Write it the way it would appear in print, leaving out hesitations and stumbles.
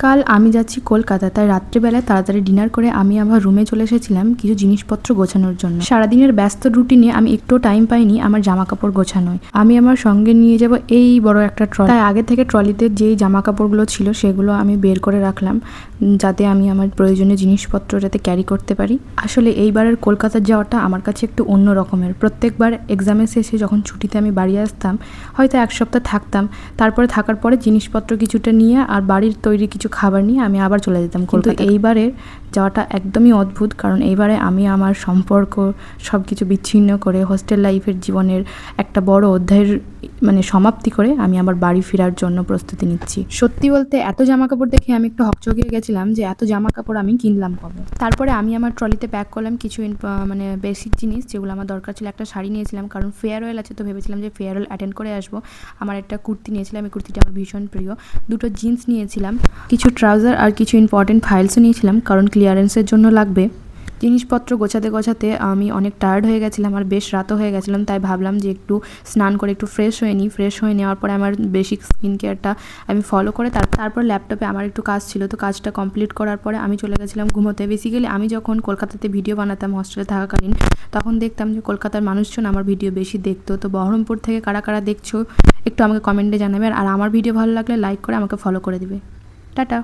কাল আমি যাচ্ছি কলকাতা, তাই রাত্রিবেলায় তাড়াতাড়ি ডিনার করে আমি আমার রুমে চলে এসেছিলাম কিছু জিনিসপত্র গোছানোর জন্য। সারাদিনের ব্যস্ত রুটিনে আমি একটু টাইম পাইনি আমার জামা কাপড় গোছানোয়। আমি আমার সঙ্গে নিয়ে যাব এই বড় একটা ট্রলি, তাই আগে থেকে ট্রলিতে যেই জামা কাপড়গুলো ছিল সেগুলো আমি বের করে রাখলাম, যাতে আমি আমার প্রয়োজনীয় জিনিসপত্র যাতে ক্যারি করতে পারি। আসলে এইবারের কলকাতা যাওয়াটা আমার কাছে একটু অন্য রকমের। প্রত্যেকবার এক্সামের শেষে যখন ছুটিতে আমি বাড়ি আসতাম, হয়তো এক সপ্তাহ থাকতাম, তারপরে থাকার পরে জিনিসপত্র কিছুটা নিয়ে আর বাড়ির তৈরি কিছু খাবার নিয়ে আমি আবার চলে যেতাম কলকাতা। এইবারের যাওয়াটা একদমই অদ্ভুত, কারণ এইবারে আমি আমার সম্পর্ক সব কিছু বিচ্ছিন্ন করে হোস্টেল লাইফের জীবনের একটা বড় অধ্যায়ের সমাপ্তি করে আমি আমার বাড়ি ফেরার জন্য প্রস্তুতি নিচ্ছি। সত্যি বলতে এত জামা কাপড় দেখে আমি একটু হকচকিয়ে গেছিলাম যে এত জামা কাপড় আমি কিনলাম কবে। তারপরে আমি আমার ট্রলিতে প্যাক করলাম কিছু বেসিক জিনিস যেগুলো আমার দরকার ছিল। একটা শাড়ি নিয়েছিলাম, কারণ ফেয়ারওয়েল আছে, তো ভেবেছিলাম যে ফেয়ারওয়েল অ্যাটেন্ড করে আসবো। আমার একটা কুর্তি নিয়েছিলাম, এই কুর্তিটা আমার ভীষণ প্রিয়। দুটো জিন্স নিয়েছিলাম, কিছু ট্রাউজার আর কিছু ইম্পর্টেন্ট ফাইলসও নিয়েছিলাম, কারণ ক্লিয়ারেন্সের জন্য লাগবে। জিনিসপত্র গোছাতে গোছাতে আমি অনেক টায়ার্ড হয়ে গেছিলাম আর বেশ রাতও হয়ে গেছিলাম, তাই ভাবলাম যে একটু স্নান করে একটু ফ্রেশ হয়ে নিই। ফ্রেশ হয়ে নেওয়ার পরে আমার বেসিক স্কিন কেয়ারটা আমি ফলো করে তারপর ল্যাপটপে আমার একটু কাজ ছিল, তো কাজটা কমপ্লিট করার পরে আমি চলে গেছিলাম ঘুমোতে। বেসিক্যালি আমি যখন কলকাতাতে ভিডিও বানাতাম হোস্টেলে থাকাকালীন, তখন দেখতাম যে কলকাতার মানুষজন আমার ভিডিও বেশি দেখতো। তো বহরমপুর থেকে কারা কারা দেখছো একটু আমাকে কমেন্টে জানাবে, আর আমার ভিডিও ভালো লাগলে লাইক করে আমাকে ফলো করে দিবে। টাটা।